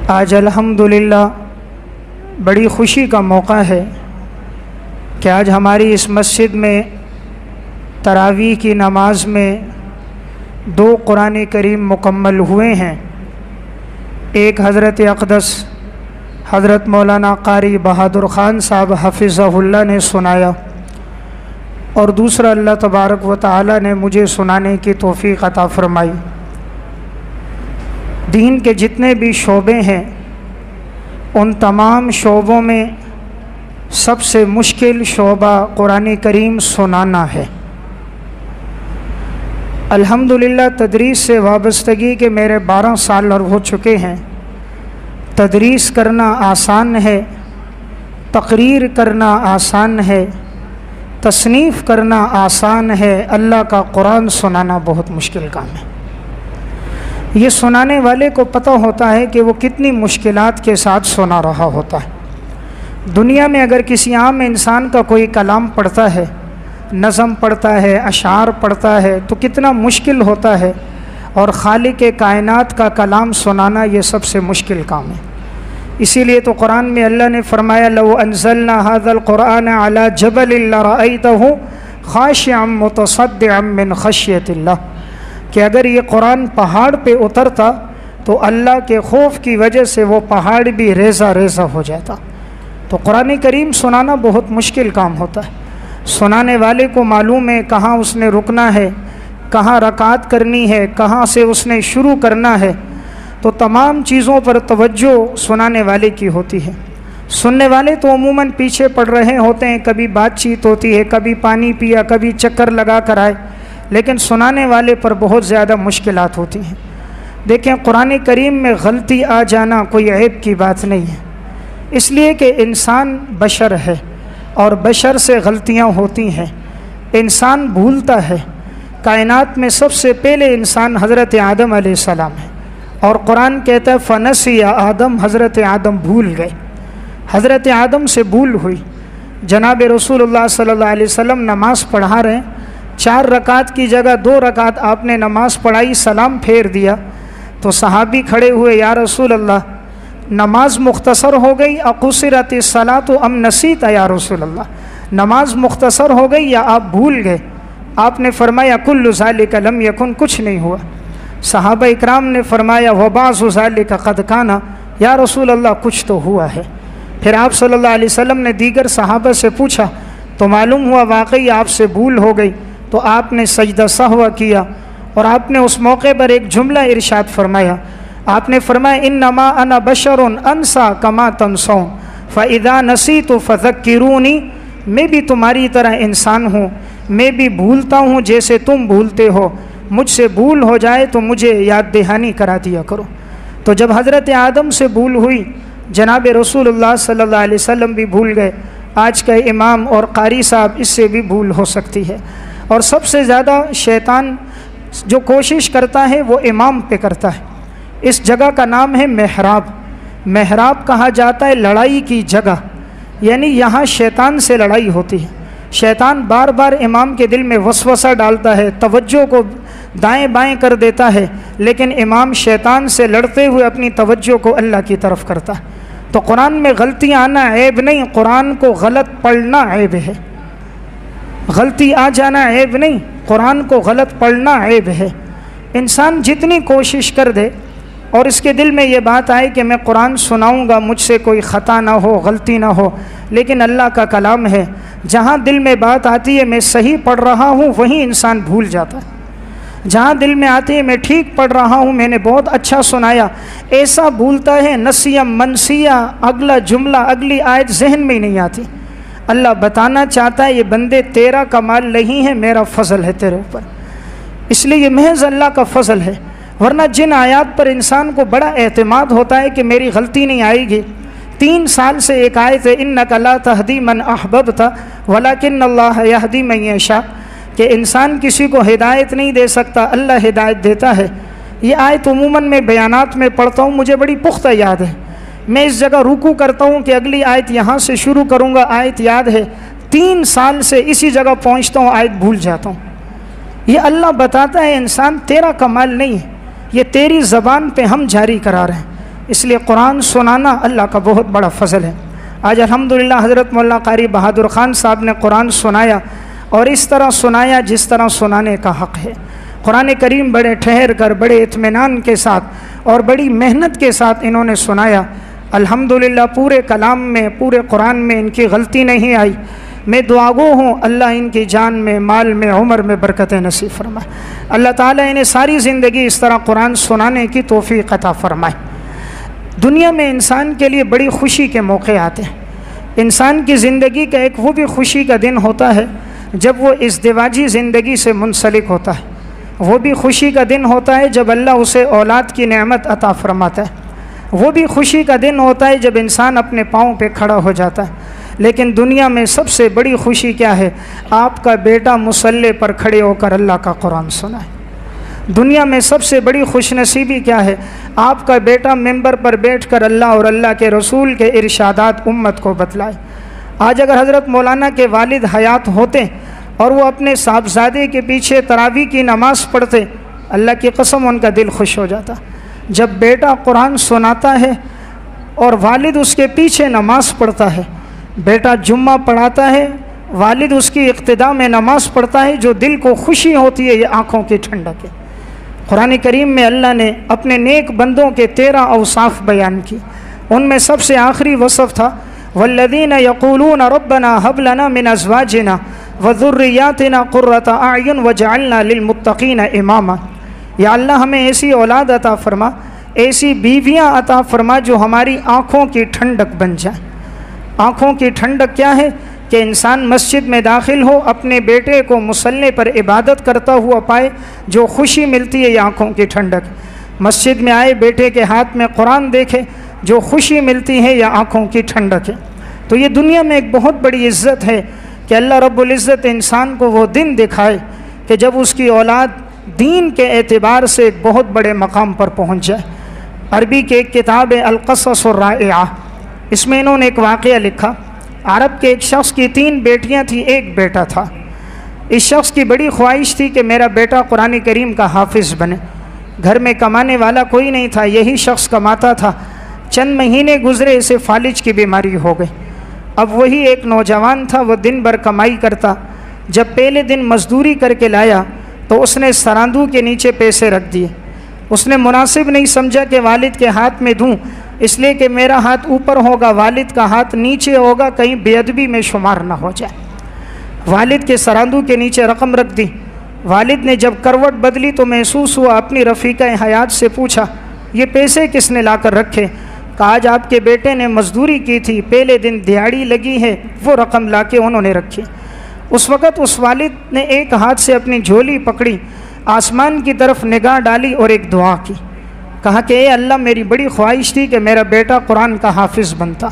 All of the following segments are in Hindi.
आज अल्हम्दुलिल्लाह बड़ी ख़ुशी का मौका है कि आज हमारी इस मस्जिद में तरावी की नमाज में 2 कुरान करीम मुकम्मल हुए हैं। एक हज़रत अक़दस हज़रत मौलाना कारी बहादुर ख़ान साहब हफ़िज़हुल्लाह ने सुनाया और दूसरा अल्लाह तबारक व तआला ने मुझे सुनाने की तौफ़ीक़ अता फ़रमाई। दीन के जितने भी शोबे हैं उन तमाम शोबों में सबसे मुश्किल शोबा कुरान करीम सुनाना है। अल्हम्दुलिल्लाह तदरीस से वाबस्तगी के मेरे 12 साल और हो चुके हैं। तदरीस करना आसान है, तकरीर करना आसान है, तसनीफ़ करना आसान है, अल्लाह का कुरान सुनाना बहुत मुश्किल काम है। ये सुनाने वाले को पता होता है कि वो कितनी मुश्किलात के साथ सुना रहा होता है। दुनिया में अगर किसी आम इंसान का कोई कलाम पढ़ता है, नज़म पढ़ता है, अशार पढ़ता है तो कितना मुश्किल होता है, और खालिक कायनात का कलाम सुनाना ये सबसे मुश्किल काम है। इसीलिए तो कुरान में अल्लाह ने फरमाया लौ अंज़लना हाज़ल कुरान अला जबलिन लरअयतहु खाशिअम मुतसद्दिअम मिन खश्यतिल्लाह, कि अगर ये कुरान पहाड़ पे उतरता तो अल्लाह के खौफ की वजह से वो पहाड़ भी रेज़ा रेज़ा हो जाता। तो कुरान करीम सुनाना बहुत मुश्किल काम होता है। सुनाने वाले को मालूम है कहाँ उसने रुकना है, कहाँ रकात करनी है, कहाँ से उसने शुरू करना है। तो तमाम चीज़ों पर तवज्जो सुनाने वाले की होती है। सुनने वाले तो अमूमन पीछे पड़ रहे होते हैं, कभी बातचीत होती है, कभी पानी पिया, कभी चक्कर लगा कर आए, लेकिन सुनाने वाले पर बहुत ज़्यादा मुश्किलात होती हैं। देखें, कुरान करीम में गलती आ जाना कोई ऐब की बात नहीं है, इसलिए कि इंसान बशर है और बशर से गलतियां होती हैं। इंसान भूलता है। कायनात में सबसे पहले इंसान हज़रत आदम अलैहिस्सलाम है, और कुरान कहता है फ़नसिया आदम, हज़रत आदम भूल गए। हज़रत आदम से भूल हुई। जनाब रसूलुल्लाह सल्लल्लाहु अलैहि वसल्लम नमाज़ पढ़ा रहे हैं, 4 रकात की जगह 2 रकात आपने नमाज़ पढ़ाई, सलाम फेर दिया तो सहाबी खड़े हुए, या रसूल अल्लाह नमाज मुख्तसर हो गई, अक़ुसिरत सलात अम नसीत या रसूल अल्लाह, नमाज मुख्तसर हो गई या आप भूल गए? आपने फरमाया कुल्लु ज़ालिका लम यकुन, कुछ नहीं हुआ। सहाबा इकराम ने फरमाया वबाज़ु ज़ालिका क़द काना, या रसूल अल्लाह कुछ तो हुआ है। फिर आप सल्लल्लाहु अलैहि वसल्लम ने दीगर सहाबा से पूछा तो मालूम हुआ वाकई आपसे भूल हो गई। तो आपने सजदा सहवा किया और आपने उस मौके पर एक जुमला इरशाद फरमाया। आपने फरमाया इन्नमा अना बशरुन अनसा कमा तनसौन फ़इज़ा नसीतु फ़ज़क्किरूनी, मैं भी तुम्हारी तरह इंसान हूँ, मैं भी भूलता हूँ जैसे तुम भूलते हो। मुझसे भूल हो जाए तो मुझे याद दहानी करा दिया करो। तो जब हज़रत आदम से भूल हुई, जनाब रसूलुल्लाह सल्लल्लाहु अलैहि वसल्लम भी भूल गए। आज का इमाम और कारी साहब, इससे भी भूल हो सकती है। और सबसे ज़्यादा शैतान जो कोशिश करता है वो इमाम पे करता है। इस जगह का नाम है मेहराब। मेहराब कहा जाता है लड़ाई की जगह, यानी यहाँ शैतान से लड़ाई होती है। शैतान बार बार इमाम के दिल में वसवसा डालता है, तवज्जो को दाएं बाएं कर देता है, लेकिन इमाम शैतान से लड़ते हुए अपनी तवज्जो को अल्लाह की तरफ करता है। तो कुरान में गलतियाँ आना ऐब नहीं, कुरान को गलत पढ़ना ऐब है। गलती आ जाना ऐब नहीं, कुरान को गलत पढ़ना ऐब है। इंसान जितनी कोशिश कर दे और इसके दिल में ये बात आए कि मैं कुरान सुनाऊंगा, मुझसे कोई ख़ता ना हो, गलती ना हो, लेकिन अल्लाह का कलाम है, जहाँ दिल में बात आती है मैं सही पढ़ रहा हूँ वहीं इंसान भूल जाता है। जहाँ दिल में आती है मैं ठीक पढ़ रहा हूँ, मैंने बहुत अच्छा सुनाया, ऐसा भूलता है। नसिया मनसिया, अगला जुमला, अगली आयत जहन में ही नहीं आती। अल्लाह बताना चाहता है ये बंदे तेरा कमाल नहीं है, मेरा फ़ज़ल है तेरे ऊपर, इसलिए ये महज अल्लाह का फ़ज़ल है। वरना जिन आयात पर इंसान को बड़ा एतमाद होता है कि मेरी गलती नहीं आएगी। 3 साल से एक आयत है इन्नका ला तहदी मन अहबब्ता वलाकिन्नल्लाह यहदी मन यशा, कि इंसान किसी को हिदायत नहीं दे सकता, अल्लाह हिदायत देता है। ये आयत उमूमन मैं बयानात में पढ़ता हूँ, मुझे बड़ी पुख्ता याद है। मैं इस जगह रुकू करता हूँ कि अगली आयत यहाँ से शुरू करूँगा, आयत याद है। 3 साल से इसी जगह पहुँचता हूँ, आयत भूल जाता हूँ। ये अल्लाह बताता है इंसान तेरा कमाल नहीं है, ये तेरी ज़बान पे हम जारी करा रहे हैं। इसलिए कुरान सुनाना अल्लाह का बहुत बड़ा फ़ज़ल है। आज अल्हम्दुलिल्लाह हज़रत मौलाना क़ारी बहादुर ख़ान साहब ने कुरान सुनाया और इस तरह सुनाया जिस तरह सुनाने का हक़ है। कुरान करीम बड़े ठहर कर, बड़े इत्मीनान के साथ और बड़ी मेहनत के साथ इन्होंने सुनाया। अल्हम्दुलिल्लाह पूरे कलाम में, पूरे कुरान में इनकी गलती नहीं आई। मैं दुआगो हूँ अल्लाह इनकी जान में, माल में, उम्र में बरकतें नसीब फरमाए। अल्लाह ताला इन्हें सारी ज़िंदगी इस तरह कुरान सुनाने की तौफ़ीक़ अता फरमाए। दुनिया में इंसान के लिए बड़ी खुशी के मौके आते हैं। इंसान की ज़िंदगी का एक वो भी खुशी का दिन होता है जब वो इज़्दिवाजी ज़िंदगी से मुंसलिक होता है। वो भी खुशी का दिन होता है जब अल्लाह उसे औलाद की नेमत अता फरमाता है। वो भी खुशी का दिन होता है जब इंसान अपने पाँव पे खड़ा हो जाता है। लेकिन दुनिया में सबसे बड़ी खुशी क्या है? आपका बेटा मुसल्ले पर खड़े होकर अल्लाह का कुरान सुनाए। दुनिया में सबसे बड़ी खुशनसीबी क्या है? आपका बेटा मिंबर पर बैठकर अल्लाह और अल्लाह के रसूल के इरशादात उम्मत को बतलाए। आज अगर हज़रत मौलाना के वालिद हयात होते और वो अपने साहबजादे के पीछे तरावी की नमाज़ पढ़ते, अल्लाह की कसम उनका दिल खुश हो जाता। जब बेटा कुरान सुनाता है और वालिद उसके पीछे नमाज़ पढ़ता है, बेटा जुम्मा पढ़ाता है, वालिद उसकी इक़्तिदा में नमाज़ पढ़ता है, जो दिल को खुशी होती है, ये आँखों की ठंडक है। कुरान करीम में अल्लाह ने अपने नेक बंदों के 13 औसाफ बयान की। उनमें सबसे आखिरी वसफ़ था वल्लज़ीना यक़ूलून रब्बना हब लना मिन अज़वाजिना व ज़ुर्रिय्यातिना क़ुर्रता अयुन वजअलना लिलमुत्तक़ीना इमामा। या अल्लाह हमें ऐसी औलाद अता फरमा, ऐसी बीवियाँ अता फरमा जो हमारी आँखों की ठंडक बन जाए। आँखों की ठंडक क्या है? कि इंसान मस्जिद में दाखिल हो, अपने बेटे को मुसल्ले पर इबादत करता हुआ पाए, जो खुशी मिलती है ये आँखों की ठंडक। मस्जिद में आए, बेटे के हाथ में कुरान देखे, जो खुशी मिलती है यह आँखों की ठंडक है। तो ये दुनिया में एक बहुत बड़ी इज़्ज़त है कि अल्लाह रब्बुल इज़्ज़त इंसान को वो दिन दिखाए कि जब उसकी औलाद दीन के एतबार से एक बहुत बड़े मकाम पर पहुँच जाए। अरबी की एक किताब है अल-क़सस अर्राइआ, इसमें इन्होंने एक वाक़या लिखा। अरब के एक शख्स की 3 बेटियां थी, एक बेटा था। इस शख्स की बड़ी ख्वाहिश थी कि मेरा बेटा कुरान करीम का हाफिज़ बने। घर में कमाने वाला कोई नहीं था, यही शख्स कमाता था। चंद महीने गुजरे, इसे फालिज की बीमारी हो गई। अब वही एक नौजवान था, वह दिन भर कमाई करता। जब पहले दिन मजदूरी करके लाया तो उसने सरांदू के नीचे पैसे रख दिए। उसने मुनासिब नहीं समझा कि वालिद के हाथ में दूँ, इसलिए कि मेरा हाथ ऊपर होगा, वालिद का हाथ नीचे होगा, कहीं बेअदबी में शुमार ना हो जाए। वालिद के सरांदू के नीचे रकम रख दी। वालिद ने जब करवट बदली तो महसूस हुआ, अपनी रफ़ीका हयात से पूछा, ये पैसे किसने ला कर रखे? कहा आज आपके बेटे ने मजदूरी की थी, पहले दिन दिहाड़ी लगी है, वो रकम ला के उन्होंने रखी। उस वक़्त उस वालिद ने एक हाथ से अपनी झोली पकड़ी, आसमान की तरफ निगाह डाली और एक दुआ की। कहा कि ए अल्लाह, मेरी बड़ी ख्वाहिश थी कि मेरा बेटा कुरान का हाफिज़ बनता,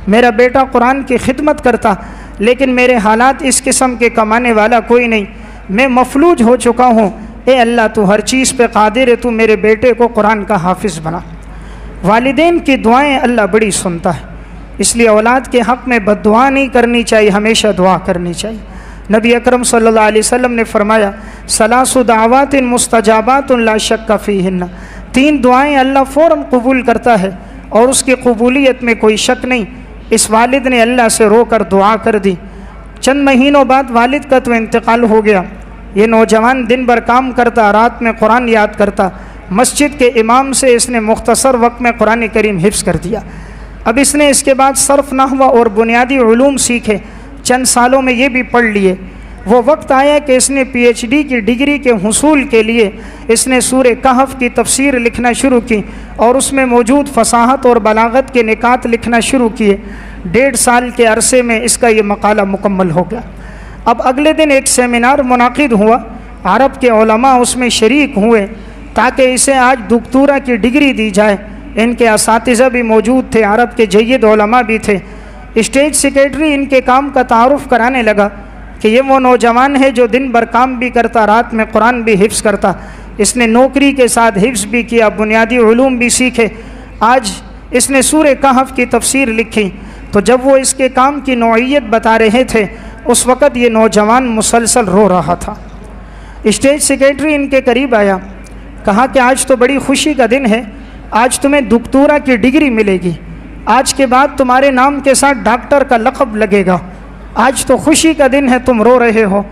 मेरा बेटा कुरान की खिदमत करता, लेकिन मेरे हालात इस किस्म के कमाने वाला कोई नहीं, मैं मफलूज हो चुका हूँ। ए अल्लाह, तू हर चीज़ पे कादिर है, तू मेरे बेटे को कुरान का हाफिज़ बना। वालिदैन की दुआएं अल्लाह बड़ी सुनता है, इसलिए औलाद के हक़ में बद्दुआ नहीं करनी चाहिए, हमेशा दुआ करनी चाहिए। नबी अकरम सल्लल्लाहु अलैहि वसल्लम ने फरमाया, सलासु दावातिन मुस्तजाबातुन ला शक्का फीहिन्ना, 3 दुआएं अल्लाह फ़ौरन कबूल करता है और उसकी कबूलियत में कोई शक नहीं। इस वालिद ने अल्लाह से रोकर दुआ कर दी। चंद महीनों बाद वालिद का तो इंतकाल हो गया। ये नौजवान दिन भर काम करता, रात में कुरान याद करता। मस्जिद के इमाम से इसने मुख्तसर वक्त में कुरान करीम हिफ्ज़ कर दिया। अब इसने इसके बाद सर्फ़ नहव और बुनियादी उलूम सीखे, चंद सालों में ये भी पढ़ लिए। वो वक्त आया कि इसने PhD की डिग्री के हुसूल के लिए इसने सूरे कहफ की तफसीर लिखना शुरू की और उसमें मौजूद फसाहत और बलागत के निकात लिखना शुरू किए। 1.5 साल के अरसे में इसका ये मकाला मुकम्मल हो गया। अब अगले दिन एक सेमिनार मुनाकिद हुआ, अरब के उलमा उसमें शरीक हुए ताकि इसे आज दुक्तूरा की डिग्री दी जाए। इनके असातिज़ा भी मौजूद थे, अरब के जय्यद उलमा भी थे। स्टेज सेक्रेटरी इनके काम का तारुफ़ कराने लगा कि ये वो नौजवान है जो दिन भर काम भी करता, रात में कुरान भी हिफ्ज़ करता। इसने नौकरी के साथ हिफ्ज़ भी किया, बुनियादी उलूम भी सीखे। आज इसने सूरे कहफ की तफसीर लिखी। तो जब वो इसके काम की नौइयत बता रहे थे, उस वक़्त ये नौजवान मुसलसल रो रहा था। स्टेज सेक्रेटरी इनके करीब आया, कहा कि आज तो बड़ी खुशी का दिन है, आज तुम्हें दुक्तूरा की डिग्री मिलेगी, आज के बाद तुम्हारे नाम के साथ डॉक्टर का लक़ब लगेगा, आज तो खुशी का दिन है, तुम रो रहे हो।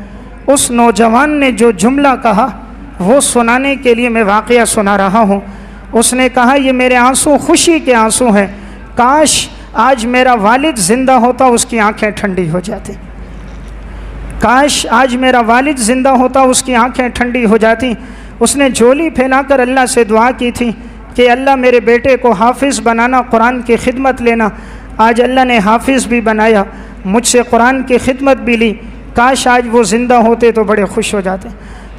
उस नौजवान ने जो जुमला कहा वो सुनाने के लिए मैं वाक़या सुना रहा हूँ। उसने कहा, ये मेरे आंसू खुशी के आंसू हैं, काश आज मेरा वालिद ज़िंदा होता, उसकी आंखें ठंडी हो जाती। काश आज मेरा वालिद ज़िंदा होता, उसकी आंखें ठंडी हो जाती। उसने झोली फैलाकर अल्लाह से दुआ की थी कि अल्लाह मेरे बेटे को हाफिज़ बनाना, कुरान की खिदमत लेना। आज अल्लाह ने हाफिज़ भी बनाया, मुझसे कुरान की खिदमत भी ली। काश आज वो ज़िंदा होते तो बड़े खुश हो जाते।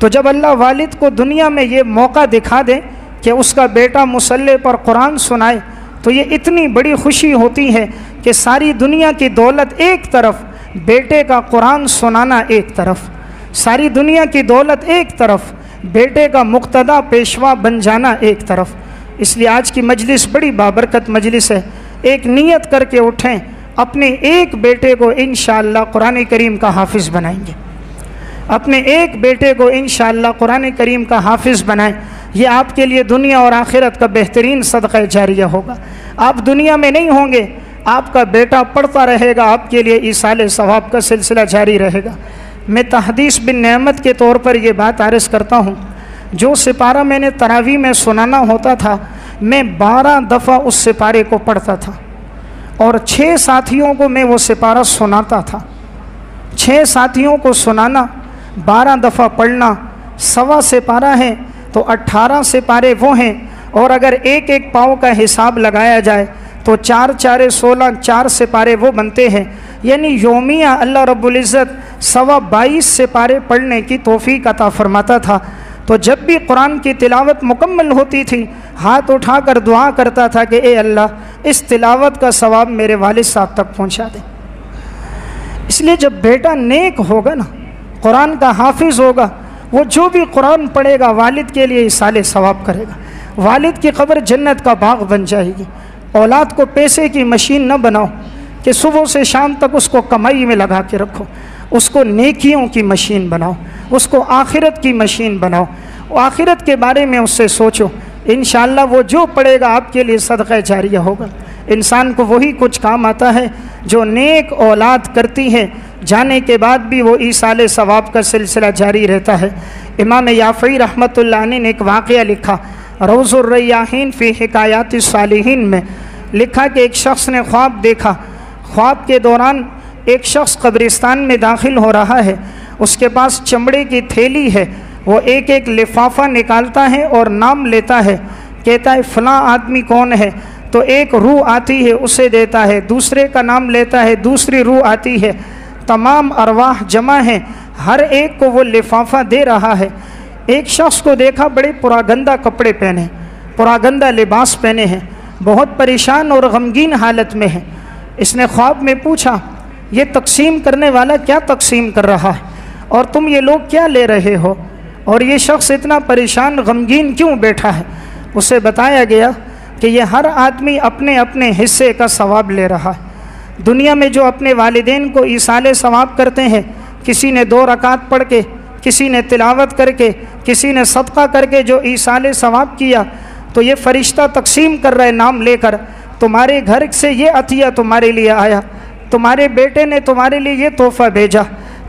तो जब अल्लाह वालिद को दुनिया में ये मौका दिखा दे कि उसका बेटा मुसल्ले पर कुरान सुनाए, तो ये इतनी बड़ी खुशी होती है कि सारी दुनिया की दौलत एक तरफ, बेटे का कुरान सुनाना एक तरफ, सारी दुनिया की दौलत एक तरफ, बेटे का मुक्तदा पेशवा बन जाना एक तरफ। इसलिए आज की मजलिस बड़ी बाबरकत मजलिस है। एक नियत करके उठें, अपने एक बेटे को इंशाअल्लाह कुरान करीम का हाफिज़ बनाएंगे, अपने एक बेटे को इंशाअल्लाह कुरान करीम का हाफिज़ बनाएं। ये आपके लिए दुनिया और आखिरत का बेहतरीन सदक़ा जारिया होगा। आप दुनिया में नहीं होंगे, आपका बेटा पढ़ता रहेगा, आपके लिए ईसाले सवाब का सिलसिला जारी रहेगा। मैं तहदीस बिन नेमत के तौर पर यह बात आरज़ करता हूँ, जो सिपारा मैंने तरावी में सुनाना होता था, मैं 12 दफ़ा उस सिपारे को पढ़ता था और 6 साथियों को मैं वो सिपारा सुनाता था। 6 साथियों को सुनाना, 12 दफ़ा पढ़ना, 1.25 सिपारा है तो 18 सिपारे वो हैं। और अगर एक एक पाँव का हिसाब लगाया जाए तो 4 4 16, 4 सिपारे वो बनते हैं। यानी योमिया अल्लाह रब्बुल इज़्ज़त 22 सिपारे पढ़ने की तौफीक अता फरमाता था। तो जब भी कुरान की तिलावत मुकम्मल होती थी, हाथ उठाकर दुआ करता था कि ए अल्लाह, इस तिलावत का सवाब मेरे वालिद साहब तक पहुँचा दे। इसलिए जब बेटा नेक होगा ना, कुरान का हाफिज़ होगा, वो जो भी कुरान पढ़ेगा वालिद के लिए इसाले सवाब करेगा। वालिद की कब्र जन्नत का बाग बन जाएगी। औलाद को पैसे की मशीन न बनाओ कि सुबह से शाम तक उसको कमाई में लगा के रखो, उसको नेकियों की मशीन बनाओ, उसको आखिरत की मशीन बनाओ। आखिरत के बारे में उससे सोचो, इंशाअल्लाह वो जो पढ़ेगा आपके लिए सदक़ा जारिया होगा। इंसान को वही कुछ काम आता है जो नेक औलाद करती है, जाने के बाद भी वो ईसाले सवाब का सिलसिला जारी रहता है। इमाम याफ़ई रहमतुल्लाह अलैह ने एक वाक़या लिखा, रौज़ुर रैयाहीन फ़ी हिकायातिस सालिहीन में लिखा कि एक शख्स ने ख्वाब देखा। ख्वाब के दौरान एक शख्स कब्रिस्तान में दाखिल हो रहा है, उसके पास चमड़े की थैली है, वो एक एक लिफाफा निकालता है और नाम लेता है, कहता है फ़लाँ आदमी कौन है, तो एक रूह आती है उसे देता है, दूसरे का नाम लेता है, दूसरी रूह आती है, तमाम अरवाह जमा हैं, हर एक को वो लिफाफा दे रहा है। एक शख्स को देखा, बड़े पुरागंदा कपड़े पहने, पुरागंदा लिबास पहने हैं, बहुत परेशान और गमगीन हालत में है। इसने ख्वाब में पूछा, ये तकसीम करने वाला क्या तकसीम कर रहा है और तुम ये लोग क्या ले रहे हो, और ये शख्स इतना परेशान गमगीन क्यों बैठा है। उसे बताया गया कि ये हर आदमी अपने अपने हिस्से का सवाब ले रहा है। दुनिया में जो अपने वालिदैन को ईसाले सवाब करते हैं, किसी ने 2 रकात पढ़ के, किसी ने तिलावत करके, किसी ने सदका करके जो ईसाले सवाब किया, तो ये फ़रिश्ता तकसीम कर रहे नाम लेकर, तुम्हारे घर से ये अतिया तुम्हारे लिए आया, तुम्हारे बेटे ने तुम्हारे लिए ये तोहफ़ा भेजा,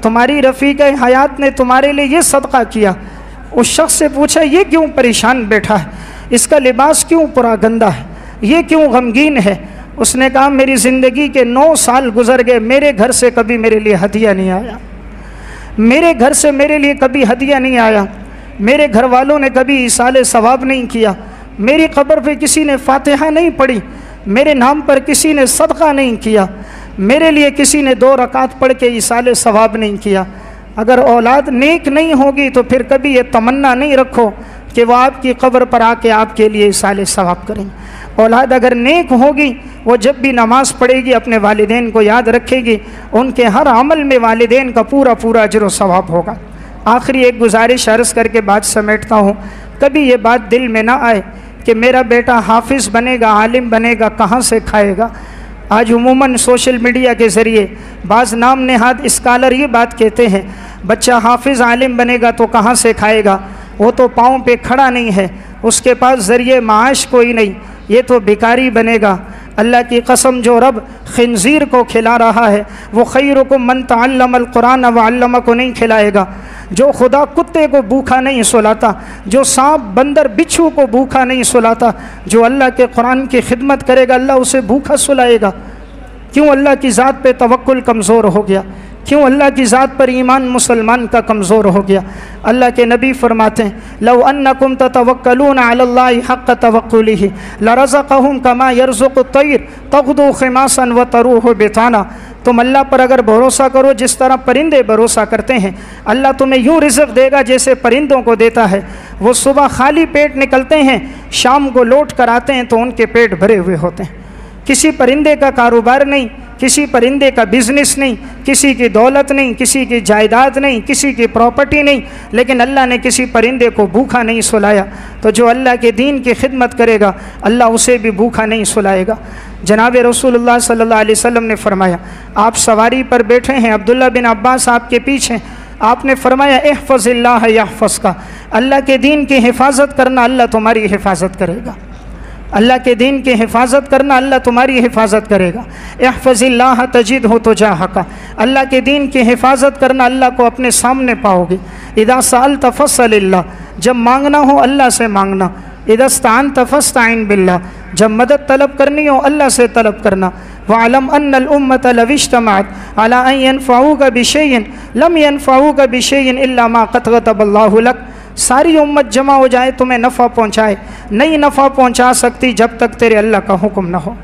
तुम्हारी रफ़ीक़ हयात ने तुम्हारे लिए ये सदका किया। उस शख्स से पूछा, ये क्यों परेशान बैठा है, इसका लिबास क्यों पूरा गंदा है, ये क्यों गमगीन है। उसने कहा, मेरी ज़िंदगी के 9 साल गुजर गए, मेरे घर से कभी मेरे लिए हदिया नहीं आया, मेरे घर से मेरे लिए कभी हदिया नहीं आया, मेरे घर वालों ने कभी ईसाले सवाब नहीं किया, मेरी कब्र पे किसी ने फातिहा नहीं पढ़ी, मेरे नाम पर किसी ने सदका नहीं किया, मेरे लिए किसी ने 2 रकात पढ़ के ईसाले सवाब नहीं किया। अगर औलाद नेक नहीं होगी तो फिर कभी ये तमन्ना नहीं रखो कि वह आपकी कब्र पर आके आपके लिए ईसाले सवाब करेंगे। औलाद अगर नेक होगी, वो जब भी नमाज़ पढ़ेगी अपने वालिदैन को याद रखेगी, उनके हर अमल में वालिदैन का पूरा पूरा अजर व सवाब होगा। आखिरी एक गुजारिश अर्ज़ करके बात समेटता हूँ, कभी ये बात दिल में ना आए कि मेरा बेटा हाफिज़ बनेगा, आलिम बनेगा, कहाँ से खाएगा। आज उमूमन सोशल मीडिया के ज़रिए बाज़ नाम नेहाद स्कॉलर ये बात कहते हैं, बच्चा हाफिज़ आलिम बनेगा तो कहाँ से खाएगा, वो तो पाँव पे खड़ा नहीं है, उसके पास ज़रिए माश कोई नहीं, ये तो भिखारी बनेगा। अल्लाह की कसम, जो रब खिंजीर को खिला रहा है वो खैरुकुम मन तअल्लमल कुरान व अल्लमा को नहीं खिलाएगा। जो खुदा कुत्ते को भूखा नहीं सुलाता, जो सांप बंदर बिच्छू को भूखा नहीं सुलाता, जो अल्लाह के कुरान की खिदमत करेगा अल्लाह उसे भूखा सुलाएगा। क्यों अल्लाह की ज़ात पे तवक्कुल कमज़ोर हो गया? क्यों अल्लाह की ज़ात पर ईमान मुसलमान का कमज़ोर हो गया? अल्लाह के नबी फरमाते हैं, लव अन्नकुम ततवक्कलून अलल्लाहि हक़्क़ तवक्कुलिहि लरज़क़हुम कमा यरज़ुक़ु तैर तग़दू खिमासन व तरूहु बिताना। तुम अल्लाह पर अगर भरोसा करो जिस तरह परिंदे भरोसा करते हैं, अल्लाह तुम्हें यूँ रिज़्क़ देगा जैसे परिंदों को देता है। वो सुबह खाली पेट निकलते हैं, शाम को लौट कर आते हैं तो उनके पेट भरे हुए होते हैं। किसी परिंदे का कारोबार नहीं, किसी परिंदे का बिजनेस नहीं, किसी की दौलत नहीं, किसी की जायदाद नहीं, किसी की प्रॉपर्टी नहीं, लेकिन अल्लाह ने किसी परिंदे को भूखा नहीं सुलाया। तो जो अल्लाह के दीन की खिदमत करेगा अल्लाह उसे भी भूखा नहीं सुलाएगा। जनाब रसूलुल्लाह सल्लल्लाहु अलैहि वसल्लम ने फरमाया, आप सवारी पर बैठे हैं, अब्दुल्ला बिन अब्बास आपके पीछे, आपने फरमाया इहफ़ज़िल्लाह यहफ़ज़का, अल्लाह के दीन की हिफाजत करना अल्लाह तुम्हारी हिफाजत करेगा। अल्लाह के दीन की हिफाजत करना अल्लाह तुम्हारी हिफाजत करेगा। इहफ़ज़िल्लाह तजिदहु तुजाहका, अल्लाह के दीन की हिफाजत करना अल्लाह को अपने सामने पाओगे। इदा सअल्त फ़स्अलिल्लाह, जब मांगना हो अल्लाह से मांगना। इदा इस्तअनत फ़स्तअइन बिल्लाह, जब मदद तलब करनी हो अल्लाह से तलब करना। वअलम अन्नल उम्मत लव इज्तमअत अला अन यनफ़ऊका बिशैइन लम यनफ़ऊका बिशैइन इल्ला मा क़द कतबल्लाहु लक, सारी उम्मत जमा हो जाए तुम्हें नफ़ा पहुँचाए, नहीं नफ़ा पहुँचा सकती जब तक तेरे अल्लाह का हुक्म न हो।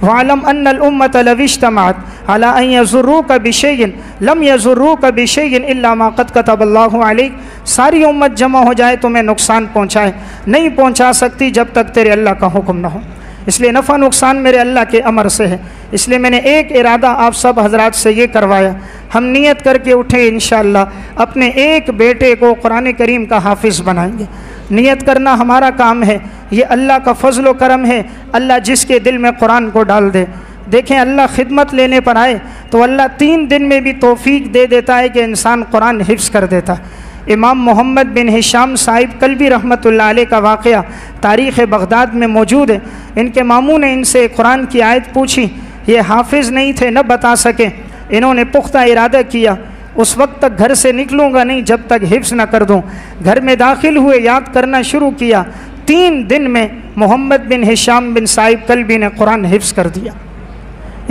वालम अन्नल उम्मत लव इज्तमअत अला अन यज़ुर्रूका बिशैइन लम यज़ुर्रूका बिशैइन इल्ला मा क़द कतबल्लाहु अलैक, सारी उम्मत जमा हो जाए तुम्हें नुकसान पहुँचाए, नहीं पहुँचा सकती जब तक तेरे अल्लाह का हुक्म न हो। इसलिए नफ़ा नुकसान मेरे अल्लाह के अमर से है। इसलिए मैंने एक इरादा आप सब हजरात से ये करवाया, हम नियत करके उठे इंशाअल्लाह अपने एक बेटे को कुरान करीम का हाफिज़ बनाएंगे। नियत करना हमारा काम है, ये अल्लाह का फजल व करम है। अल्लाह जिसके दिल में कुरान को डाल दे, देखें अल्लाह खिदमत लेने पर आए तो अल्लाह 3 दिन में भी तौफीक दे देता है कि इंसान कुरान हिफ्ज़ कर देता है। इमाम मोहम्मद बिन हिशाम साहिब कल्बी रहमतुल्लाह अलैह का वाक़या तारीख़ बगदाद में मौजूद है। इनके मामू ने इनसे कुरान की आयत पूछी, ये हाफिज़ नहीं थे, न बता सके। इन्होंने पुख्ता इरादा किया, उस वक्त तक घर से निकलूँगा नहीं जब तक हिफ्ज़ न कर दूँ। घर में दाखिल हुए, याद करना शुरू किया, 3 दिन में मोहम्मद बिन हिशाम बिन साहिब कल्बी ने कुरान हिफ्ज़ कर दिया।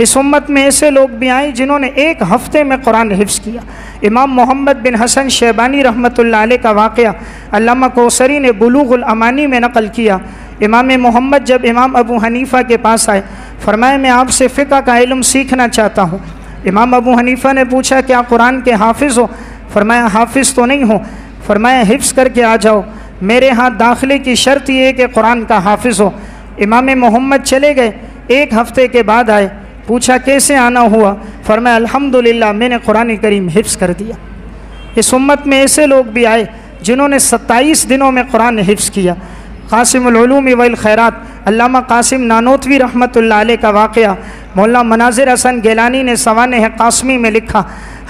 इस उम्मत में ऐसे लोग भी आए जिन्होंने 1 हफ्ते में कुरान हिफ्ज़ किया। इमाम मोहम्मद बिन हसन शैबानी रहमतुल्लाह अलैह का वाक़या अल्लामा कौसरी ने बुलूगुल अमानी में नक़ल किया। इमाम मोहम्मद जब इमाम अबू हनीफ़ा के पास आए, फरमाया मैं आपसे फ़िक़्ह का इल्म सीखना चाहता हूँ। इमाम अबू हनीफ़ा ने पूछा क्या कुरान के हाफिज़ हो? फरमाया हाफिज़ तो नहीं हो। फरमाया हिफ्ज़ करके आ जाओ, मेरे यहाँ दाखिले की शर्त ये है कि कुरान का हाफिज़ हो। इमाम मोहम्मद चले गए, 1 हफ्ते के बाद आए, पूछा कैसे आना हुआ? फरमाया अल्हम्दुलिल्लाह मैंने कुरान करीम हिफ्ज़ कर दिया। इस उम्मत में ऐसे लोग भी आए जिन्होंने 27 दिनों में कुरान हिफ्ज़ किया। कासिमुल उलूम वल खैरात अल्लामा कासिम नानोतवी रहमतुल्लाह अलैह का वाक़या मौलाना मनाज़िर हसन गिलानी ने सवाने कासमी में लिखा।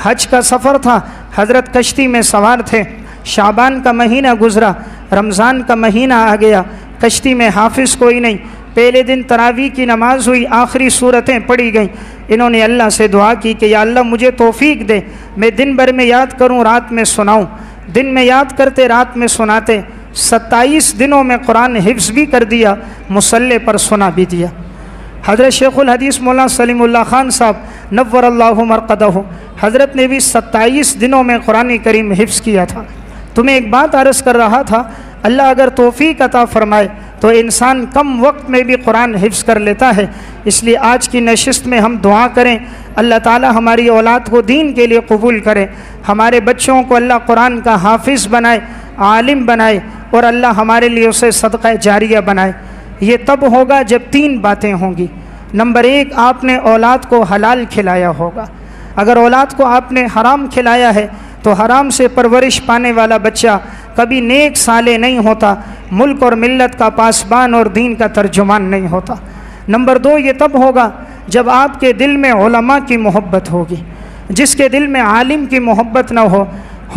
हज का सफ़र था, हज़रत कश्ती में सवार थे, शाबान का महीना गुज़रा, रमज़ान का महीना आ गया, कश्ती में हाफिज़ कोई नहीं। पहले दिन तरावी की नमाज हुई, आखिरी सूरतें पढ़ी गईं। इन्होंने अल्लाह से दुआ की कि या अल्लाह मुझे तौफीक दे, मैं दिन भर में याद करूं, रात में सुनाऊं। दिन में याद करते, रात में सुनाते। 27 दिनों में कुरान हिफ्ज़ भी कर दिया, मुसल्ले पर सुना भी दिया। हज़रत शेखुल हदीस मौलाना सलीमुल्लाह खान साहब नव्वरल्लाहु मरक़दहु, हज़रत ने भी 27 दिनों में कुरान करीम हिफ्ज़ किया था। तुम्हें एक बात अर्ज़ कर रहा था, अल्लाह अगर तौफीक अता फ़रमाए तो इंसान कम वक्त में भी कुरान हिफ्ज़ कर लेता है। इसलिए आज की नशिस्त में हम दुआ करें, अल्लाह ताला हमारी औलाद को दीन के लिए कबूल करे, हमारे बच्चों को अल्लाह कुरान का हाफिज़ बनाए, आलिम बनाए, और अल्लाह हमारे लिए उसे सदक़ा जारिया बनाए। ये तब होगा जब 3 बातें होंगी। नंबर 1, आपने औलाद को हलाल खिलाया होगा। अगर औलाद को आपने हराम खिलाया है तो हराम से परवरिश पाने वाला बच्चा कभी नेक साले नहीं होता, मुल्क और मिल्लत का पासबान और दीन का तर्जुमान नहीं होता। नंबर 2, ये तब होगा जब आपके दिल में उलमा की मोहब्बत होगी। जिसके दिल में आलिम की मोहब्बत ना हो,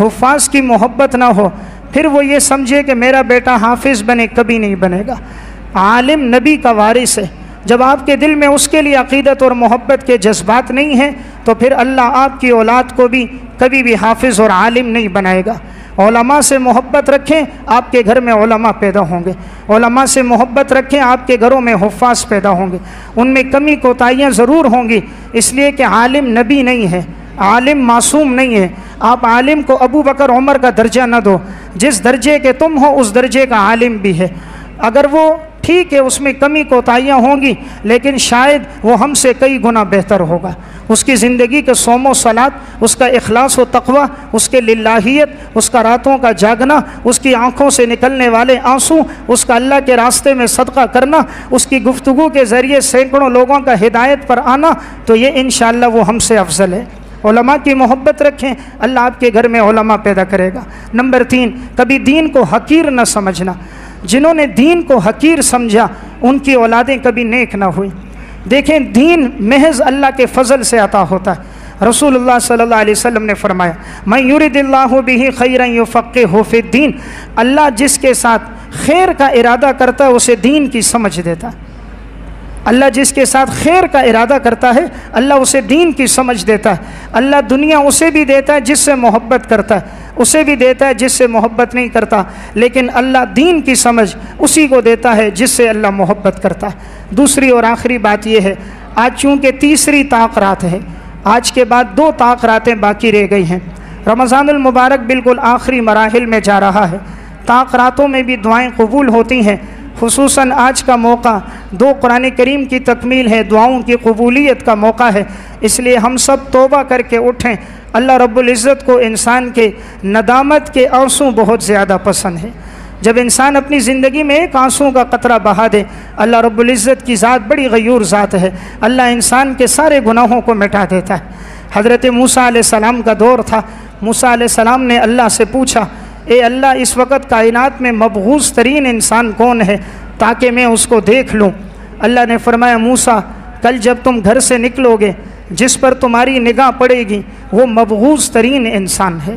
हुफ़ाज़ की मोहब्बत ना हो, फिर वो ये समझे कि मेरा बेटा हाफिज़ बने, कभी नहीं बनेगा। आलिम नबी का वारिस है। जब आपके दिल में उसके लिए अक़ीदत और मोहब्बत के जज्बात नहीं हैं तो फिर अल्लाह आपकी औलाद को भी कभी भी हाफिज़ और आलिम नहीं बनाएगा। उलमा से मोहब्बत रखें, आपके घर में उलमा पैदा होंगे। उलमा से मोहब्बत रखें, आपके घरों में हुफ़्फ़ाज़ पैदा होंगे। उनमें कमी कोताहियाँ ज़रूर होंगी, इसलिए कि आलिम नबी नहीं है, आलिम मासूम नहीं है। आप आलिम को अबू बकर उमर का दर्जा न दो। जिस दर्जे के तुम हो उस दर्जे का आलिम भी है। अगर वो ठीक है उसमें कमी कोताहियाँ होंगी, लेकिन शायद वो हमसे कई गुना बेहतर होगा। उसकी ज़िंदगी के सोमो सलात, उसका इखलास व तक़वा, उसके लिल्लाहियत, उसका रातों का जागना, उसकी आँखों से निकलने वाले आंसू, उसका अल्लाह के रास्ते में सदका करना, उसकी गुफ्तगू के ज़रिए सैकड़ों लोगों का हिदायत पर आना, तो ये इंशाअल्लाह वो हमसे अफजल है। उलमा की मोहब्बत रखें, अल्लाह आपके घर में उलमा पैदा करेगा। नंबर 3, कभी दीन को हकीर न समझना। जिन्होंने दीन को हकीर समझा उनकी औलादें कभी नेक ना हुई। देखें, दीन महज अल्लाह के फ़ज़ल से अता होता है। रसूलुल्लाह सल्लल्लाहु अलैहि वसल्लम ने फरमाया, मैं युरिदिल्लाहु बिही खैरन युफ़क़्क़िहु फ़िद्दीन, अल्लाह जिसके साथ खैर का इरादा करता है उसे दीन की समझ देता है। अल्लाह जिसके साथ खैर का इरादा करता है अल्लाह उसे दीन की समझ देता है। अल्लाह दुनिया उसे भी देता है जिससे मोहब्बत करता है, उसे भी देता है जिससे मोहब्बत नहीं करता, लेकिन अल्लाह दीन की समझ उसी को देता है जिससे अल्लाह मोहब्बत करता है। दूसरी और आखिरी बात यह है, आज चूँकि तीसरी ताक़ रात है, आज के बाद 2 ताक़ रातें बाकी रह गई हैं। रमज़ानुल मुबारक बिल्कुल आखिरी मराहिल में जा रहा है। ताक़ रातों में भी दुआएँ कबूल होती हैं। खुसूसन आज का मौका 2 कुरान करीम की तकमील है, दुआओं की कबूलियत का मौका है। इसलिए हम सब तौबा करके उठें। अल्लाह रब्बुल इज़्ज़त को इंसान के नदामत के आंसू बहुत ज़्यादा पसंद है। जब इंसान अपनी ज़िंदगी में एक आंसू का कतरा बहा दे, अल्लाह रब्बुल इज़्ज़त की ज़ात बड़ी गयूर ज़ात है, अल्लाह इंसान के सारे गुनाहों को मिटा देता है। हज़रत मूसा अलैहिस्सलाम का दौर था। मूसा अलैहिस्सलाम ने अल्लाह से पूछा, ए अल्लाह, इस वक़्त कायनात में मबगूज़ तरीन इंसान कौन है ताकि मैं उसको देख लूँ। अल्लाह ने फरमाया, मूसा, कल जब तुम घर से निकलोगे जिस पर तुम्हारी निगाह पड़ेगी वो मबगूज़ तरीन इंसान है।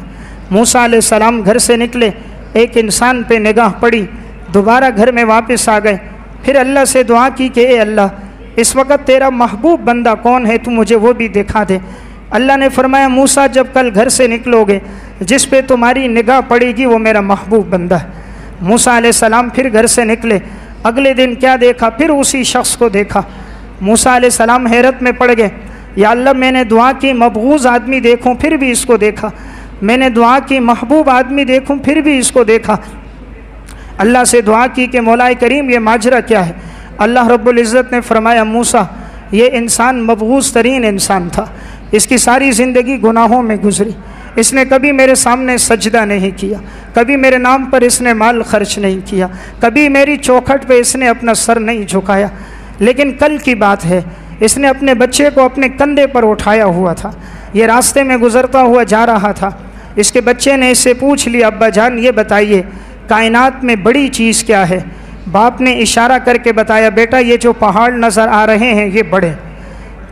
मूसा अलैहिस्सलाम घर से निकले, एक इंसान पे निगाह पड़ी, दोबारा घर में वापस आ गए। फिर अल्लाह से दुआ की कि ए अल्लाह, इस वक़्त तेरा महबूब बंदा कौन है, तू मुझे वो भी दिखा दे। अल्लाह ने फरमाया, मूसा, जब कल घर से निकलोगे जिस पे तुम्हारी निगाह पड़ेगी वो मेरा महबूब बंदा है। मूसा अलैहिस्सलाम फिर घर से निकले। अगले दिन क्या देखा? फिर उसी शख्स को देखा। मूसा अलैहिस्सलाम हैरत में पड़ गए, या अल्लाह, मैंने दुआ की मबगूज़ आदमी देखूं फिर भी इसको देखा, मैंने दुआ की महबूब आदमी देखूं फिर भी इसको देखा। अल्लाह से दुआ की कि मौलाए करीम, ये माजरा क्या है? अल्लाह रब्बुल इज़्ज़त ने फरमाया, मूसा, ये इंसान मबगूज़ तरीन इंसान था, इसकी सारी ज़िंदगी गुनाहों में गुजरी, इसने कभी मेरे सामने सजदा नहीं किया, कभी मेरे नाम पर इसने माल खर्च नहीं किया, कभी मेरी चौखट पे इसने अपना सर नहीं झुकाया। लेकिन कल की बात है, इसने अपने बच्चे को अपने कंधे पर उठाया हुआ था। ये रास्ते में गुज़रता हुआ जा रहा था। इसके बच्चे ने इससे पूछ लिया, अब्बा जान, ये बताइए कायनात में बड़ी चीज़ क्या है? बाप ने इशारा करके बताया, बेटा, ये जो पहाड़ नज़र आ रहे हैं ये बड़े।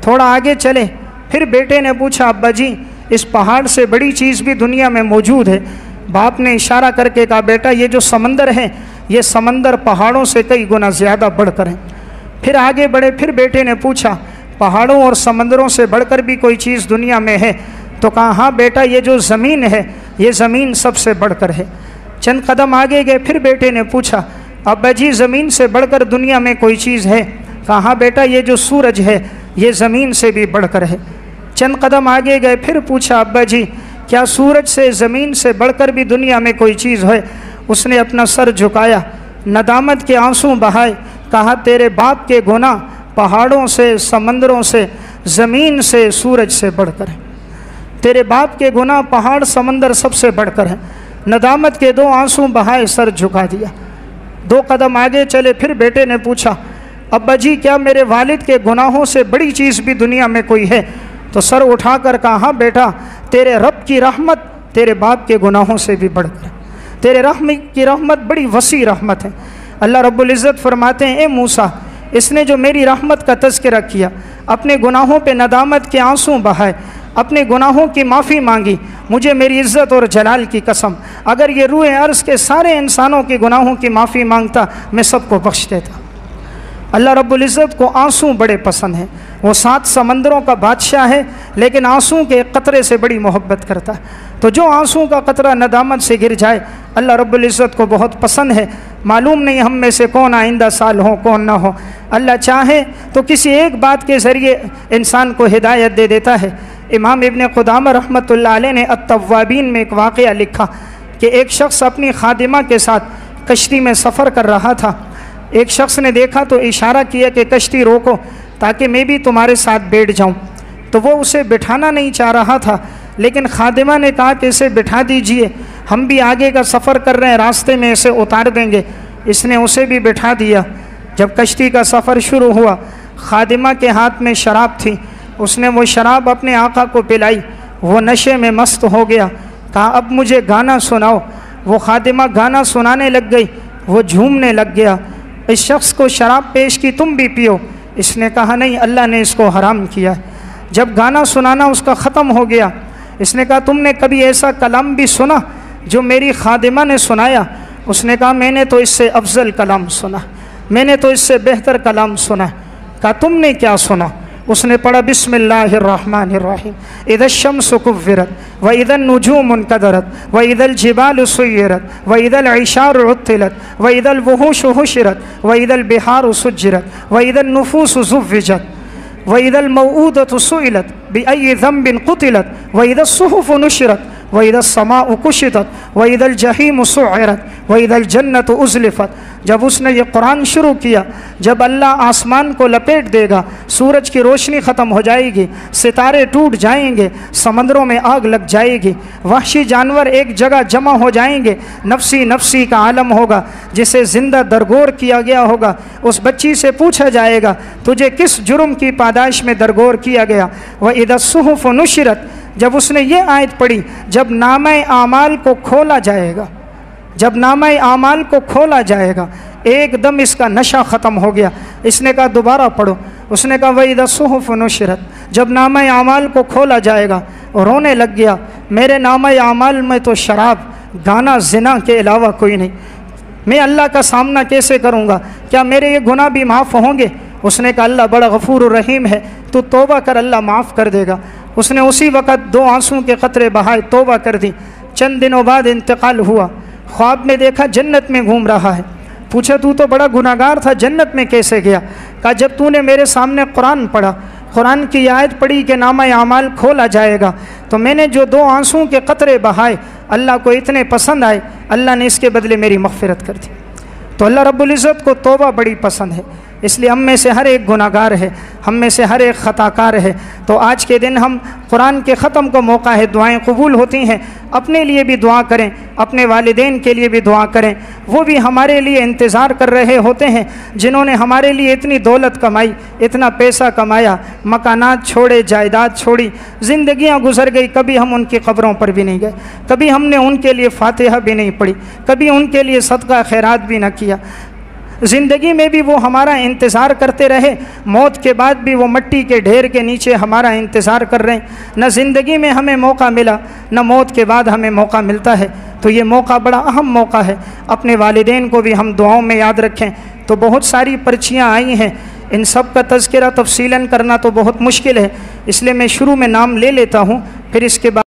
थोड़ा आगे चले, फिर बेटे ने पूछा, अब्बा जी, इस पहाड़ से बड़ी चीज़ भी दुनिया में मौजूद है? बाप ने इशारा करके कहा, बेटा, ये जो समंदर है ये समंदर पहाड़ों से कई गुना ज़्यादा बढ़कर है। फिर आगे बढ़े, फिर बेटे ने पूछा, पहाड़ों और समंदरों से बढ़कर भी कोई चीज़ दुनिया में है? तो कहा, हाँ बेटा, ये जो ज़मीन है ये ज़मीन सबसे बढ़कर है। चंद कदम आगे गए, फिर बेटे ने पूछा, अब्बा जी, ज़मीन से बढ़कर दुनिया में कोई चीज़ है? कहा, हाँ बेटा, ये जो सूरज है ये ज़मीन से भी बढ़कर है। चंद कदम आगे गए, फिर पूछा, अब्बा जी, क्या सूरज से, ज़मीन से बढ़कर भी दुनिया में कोई चीज़ है? उसने अपना सर झुकाया, नदामत के आंसू बहाए, कहा, तेरे बाप के गुनाह पहाड़ों से, समंदरों से, ज़मीन से, सूरज से बढ़कर है। तेरे बाप के गुनाह पहाड़, समंदर सबसे बढ़कर है। नदामत के 2 आंसू बहाए, सर झुका दिया। 2 कदम आगे चले, फिर बेटे ने पूछा, अब्बा जी, क्या मेरे वालिद के गुनाहों से बड़ी चीज़ भी दुनिया में कोई है? तो सर उठाकर कहा, हाँ बेटा, तेरे रब की रहमत तेरे बाप के गुनाहों से भी बढ़कर है। तेरे की रहमत बड़ी वसी रहमत है। अल्लाह रब्बुल इज़्ज़त फरमाते हैं, ए मूसा, इसने जो मेरी रहमत का तज़किरा किया, अपने गुनाहों पे नदामत के आंसू बहाए, अपने गुनाहों की माफ़ी मांगी, मुझे मेरी इज़्ज़त और जलाल की कसम अगर ये रूए अर्ज़ के सारे इंसानों के गुनाहों की माफ़ी मांगता, मैं सबको बख्श देता। अल्लाह रब्बुल इज़्ज़त को आंसू बड़े पसंद हैं। वो 7 समंदरों का बादशाह है, लेकिन आंसू के कतरे से बड़ी मोहब्बत करता है। तो जो आंसू का कतरा नदामत से गिर जाए, अल्लाह रब्बुल इज़्ज़त को बहुत पसंद है। मालूम नहीं हम में से कौन आइंदा साल हो, कौन ना हो। अल्लाह चाहे तो किसी एक बात के ज़रिए इंसान को हिदायत दे देता है। इमाम इब्न क़ुदामा रहमतुल्लाह अलैह ने अत-तव्वाबीन में एक वाक़या लिखा कि एक शख्स अपनी खादिमा के साथ कश्ती में सफ़र कर रहा था। एक शख्स ने देखा तो इशारा किया कि कश्ती रोको ताकि मैं भी तुम्हारे साथ बैठ जाऊं। तो वो उसे बिठाना नहीं चाह रहा था, लेकिन खादिमा ने कहा कि इसे बिठा दीजिए, हम भी आगे का सफ़र कर रहे हैं, रास्ते में इसे उतार देंगे। इसने उसे भी बिठा दिया। जब कश्ती का सफ़र शुरू हुआ, खादिमा के हाथ में शराब थी। उसने वो शराब अपने आका को पिलाई। वो नशे में मस्त हो गया। कहा अब मुझे गाना सुनाओ। वो खादिमा गाना सुनाने लग गई। वो झूमने लग गया। इस शख्स को शराब पेश की, तुम भी पियो। इसने कहा नहीं, अल्लाह ने इसको हराम किया। जब गाना सुनाना उसका ख़त्म हो गया, इसने कहा तुमने कभी ऐसा कलाम भी सुना जो मेरी खादिमा ने सुनाया? उसने कहा मैंने तो इससे अफजल कलाम सुना, मैंने तो इससे बेहतर कलाम सुना। कहा तुमने क्या सुना? उसने पढ़ा बिस्मिल्लाहिर्रहमानिर्रहीम, इदश्शम्सु कुव्विरत व इदन नुजूमुन कदरत व इदल जिबालु सुय्यरत व इदल इशारु उत्तिलत व इदल वुहूशु हुशिरत व इदल बिहारु सुज्जिरत व इदल नुफूसु ज़ुव्विजत व इदल मौऊदतु सुइलत बिअय्यि ज़ंबिन क़ुतिलत व इदल सुहुफ़ु नुशिरत व इदल समाउ कुशितत व इदल जहीमु सुइरत व इदल जन्नतु उज़लिफ़त। जब उसने ये कुरान शुरू किया, जब अल्लाह आसमान को लपेट देगा, सूरज की रोशनी ख़त्म हो जाएगी, सितारे टूट जाएंगे, समंदरों में आग लग जाएगी, वहशी जानवर एक जगह जमा हो जाएंगे, नफसी नफसी का आलम होगा, जिसे ज़िंदा दरगोर किया गया होगा। उस बच्ची से पूछा जाएगा तुझे किस जुर्म की पादाश में दरगोर किया गया? वह इदस सुहुफ़ नुशिरत। जब उसने ये आयत पढ़ी, जब नामे आमाल को खोला जाएगा, जब नामे आमाल को खोला जाएगा, एकदम इसका नशा ख़त्म हो गया। इसने कहा दोबारा पढ़ो। उसने कहा वही दसुहुफ़ नुशिरत। जब नामे आमाल को खोला जाएगा, रोने लग गया, मेरे नामे आमाल में तो शराब, गाना, ज़िना के अलावा कोई नहीं। मैं अल्लाह का सामना कैसे करूँगा? क्या मेरे ये गुनाह भी माफ़ होंगे? उसने कहा अल्लाह बड़ा गफूर रहीम है, तू तौबा कर, अल्लाह माफ़ कर देगा। उसने उसी वक़्त 2 आंसू के क़तरे बहाए, तौबा कर दी। चंद दिनों बाद इंतकाल हुआ। ख्वाब में देखा जन्नत में घूम रहा है। पूछा तू तो बड़ा गुनाहगार था, जन्नत में कैसे गया? कहा जब तूने मेरे सामने कुरान पढ़ा, कुरान की आयत पढ़ी कि नामा आमाल खोला जाएगा, तो मैंने जो 2 आंसू के क़तरे बहाए, अल्लाह को इतने पसंद आए, अल्लाह ने इसके बदले मेरी मग़फ़िरत कर दी। तो अल्लाह रब्बुल इज़्ज़त को तौबा बड़ी पसंद है। इसलिए हम में से हर एक गुनाहगार है, हम में से हर एक ख़ताकार है। तो आज के दिन हम कुरान के ख़त्म का मौका है, दुआएं कबूल होती हैं। अपने लिए भी दुआ करें, अपने वालिदैन के लिए भी दुआ करें। वो भी हमारे लिए इंतज़ार कर रहे होते हैं, जिन्होंने हमारे लिए इतनी दौलत कमाई, इतना पैसा कमाया, मकानात छोड़े, जायदाद छोड़ी, ज़िंदगियाँ गुजर गई, कभी हम उनकी क़ब्रों पर भी नहीं गए, कभी हमने उनके लिए फ़ातिहा भी नहीं पढ़ी, कभी उनके लिए सदका खैरात भी न किया। ज़िंदगी में भी वो हमारा इंतज़ार करते रहे, मौत के बाद भी वो मिट्टी के ढेर के नीचे हमारा इंतज़ार कर रहे हैं। न ज़िंदगी में हमें मौका मिला, न मौत के बाद हमें मौका मिलता है। तो ये मौका बड़ा अहम मौका है। अपने वालिदैन को भी हम दुआओं में याद रखें। तो बहुत सारी पर्चियाँ आई हैं, इन सब का तज़किरा तफ़सीलन करना तो बहुत मुश्किल है, इसलिए मैं शुरू में नाम ले लेता हूँ, फिर इसके बाद